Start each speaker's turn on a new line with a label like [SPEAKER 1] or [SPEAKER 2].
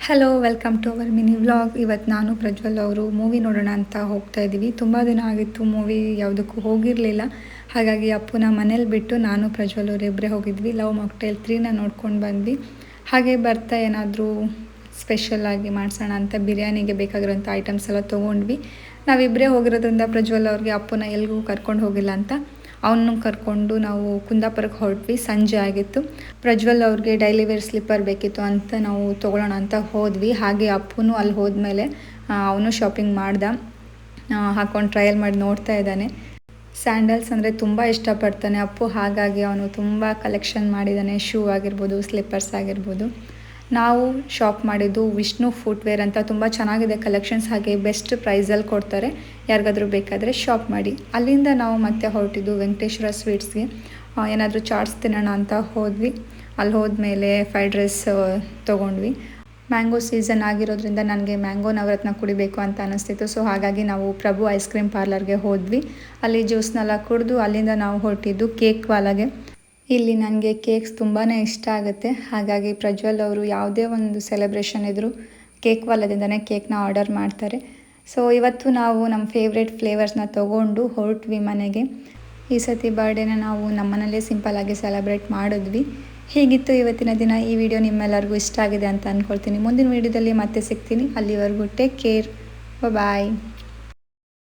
[SPEAKER 1] Hello welcome to our mini vlog. ಇವತ್ತು ನಾನು ಪ್ರಜ್ವಲ್ ಅವರು ಮೂವಿ ನೋಡೋಣ ಅಂತ ಹೋಗ್ತಾ ಇದ್ದೀವಿ. ತುಂಬ ದಿನ ಆಗಿತ್ತು ಮೂವಿ ಯಾವುದಕ್ಕೂ ಹೋಗಿರಲಿಲ್ಲ. ಹಾಗಾಗಿ ಅಪ್ಪುನ ಮನೇಲಿ ಬಿಟ್ಟು ನಾನು ಪ್ರಜ್ವಲ್ ಅವರಿಬ್ಬರೇ ಹೋಗಿದ್ವಿ. ಲವ್ ಮಾಕ್ಟೇಲ್ 3ನ ನೋಡ್ಕೊಂಡು ಬಂದ್ವಿ. ಹಾಗೆ ಬರ್ತಾ ಏನಾದರೂ ಸ್ಪೆಷಲಾಗಿ ಮಾಡಿಸೋಣ ಅಂತ ಬಿರಿಯಾನಿಗೆ ಬೇಕಾಗಿರೋಂಥ ಐಟಮ್ಸ್ ಎಲ್ಲ ತೊಗೊಂಡ್ವಿ. ನಾವಿಬ್ಬರೇ ಹೋಗಿರೋದ್ರಿಂದ ಪ್ರಜ್ವಲ್ ಅವ್ರಿಗೆ ಅಪ್ಪುನ ಎಲ್ಗೂ ಕರ್ಕೊಂಡು ಹೋಗಿಲ್ಲ ಅಂತ ಅವನು ಕರ್ಕೊಂಡು ನಾವು ಕುಂದಾಪುರಕ್ಕೆ ಹೊರಟ್ವಿ. ಸಂಜೆ ಆಗಿತ್ತು. ಪ್ರಜ್ವಲ್ ಅವ್ರಿಗೆ ಡೈಲಿ ವೇರ್ ಸ್ಲಿಪ್ಪರ್ ಬೇಕಿತ್ತು ಅಂತ ನಾವು ತೊಗೊಳ್ಳೋಣ ಅಂತ ಹೋದ್ವಿ. ಹಾಗೆ ಅಪ್ಪುನು ಅಲ್ಲಿ ಹೋದ್ಮೇಲೆ ಅವನು ಶಾಪಿಂಗ್ ಮಾಡ್ದ. ಹಾಕ್ಕೊಂಡು ಟ್ರಯಲ್ ಮಾಡಿ ನೋಡ್ತಾ ಇದ್ದಾನೆ. ಸ್ಯಾಂಡಲ್ಸ್ ಅಂದರೆ ತುಂಬ ಇಷ್ಟಪಡ್ತಾನೆ ಅಪ್ಪು. ಹಾಗಾಗಿ ಅವನು ತುಂಬ ಕಲೆಕ್ಷನ್ ಮಾಡಿದ್ದಾನೆ. ಶೂ ಆಗಿರ್ಬೋದು, ಸ್ಲಿಪ್ಪರ್ಸ್ ಆಗಿರ್ಬೋದು. ನಾವು ಶಾಪ್ ಮಾಡಿದ್ದು ವಿಷ್ಣು ಫುಟ್ವೇರ್ ಅಂತ. ತುಂಬ ಚೆನ್ನಾಗಿದೆ ಕಲೆಕ್ಷನ್ಸ್. ಹಾಗೆ ಬೆಸ್ಟ್ ಪ್ರೈಸಲ್ಲಿ ಕೊಡ್ತಾರೆ. ಯಾರಿಗಾದ್ರೂ ಬೇಕಾದರೆ ಶಾಪ್ ಮಾಡಿ. ಅಲ್ಲಿಂದ ನಾವು ಮತ್ತೆ ಹೊರಟಿದ್ದು ವೆಂಕಟೇಶ್ವರ ಸ್ವೀಟ್ಸ್ಗೆ. ಏನಾದರೂ ಚಾಟ್ಸ್ ತಿನ್ನೋಣ ಅಂತ ಹೋದ್ವಿ. ಅಲ್ಲಿ ಹೋದ್ಮೇಲೆ ಫ್ರೈಡ್ ರೈಸ್ ತೊಗೊಂಡ್ವಿ. ಮ್ಯಾಂಗೋ ಸೀಸನ್ ಆಗಿರೋದ್ರಿಂದ ನನಗೆ ಮ್ಯಾಂಗೋ ನವರತ್ನ ಕುಡಿಬೇಕು ಅಂತ ಅನ್ನಿಸ್ತಿತ್ತು. ಸೊ ಹಾಗಾಗಿ ನಾವು ಪ್ರಭು ಐಸ್ ಕ್ರೀಮ್ ಪಾರ್ಲರ್ಗೆ ಹೋದ್ವಿ. ಅಲ್ಲಿ ಜ್ಯೂಸ್ನೆಲ್ಲ ಕುಡಿದು ಅಲ್ಲಿಂದ ನಾವು ಹೊರಟಿದ್ದು ಕೇಕ್ ವಾಲಾಗೆ. ಇಲ್ಲಿ ನನಗೆ ಕೇಕ್ಸ್ ತುಂಬಾ ಇಷ್ಟ ಆಗುತ್ತೆ. ಹಾಗಾಗಿ ಪ್ರಜ್ವಲ್ ಅವರು ಯಾವುದೇ ಒಂದು ಸೆಲೆಬ್ರೇಷನ್ ಇದ್ದರೂ ಕೇಕ್ ವಾಲದಿಂದನೇ ಕೇಕ್ನ ಆರ್ಡರ್ ಮಾಡ್ತಾರೆ. ಸೊ ಇವತ್ತು ನಾವು ನಮ್ಮ ಫೇವ್ರೆಟ್ ಫ್ಲೇವರ್ಸ್ನ ತೊಗೊಂಡು ಹೊರಟ್ವಿ ಮನೆಗೆ. ಈ ಸತಿ ಬರ್ಡೇನ ನಾವು ನಮ್ಮನೇಲೇ ಸಿಂಪಲ್ಲಾಗಿ ಸೆಲೆಬ್ರೇಟ್ ಮಾಡಿದ್ವಿ. ಹೀಗಿತ್ತು ಇವತ್ತಿನ ದಿನ. ಈ ವಿಡಿಯೋ ನಿಮ್ಮೆಲ್ಲರಿಗೂ ಇಷ್ಟ ಆಗಿದೆ ಅಂತ ಅಂದ್ಕೊಳ್ತೀನಿ. ಮುಂದಿನ ವಿಡಿಯೋದಲ್ಲಿ ಮತ್ತೆ ಸಿಗ್ತೀನಿ. ಅಲ್ಲಿವರೆಗೂ ಟೇಕ್ ಕೇರ್. ಬಾಯ್.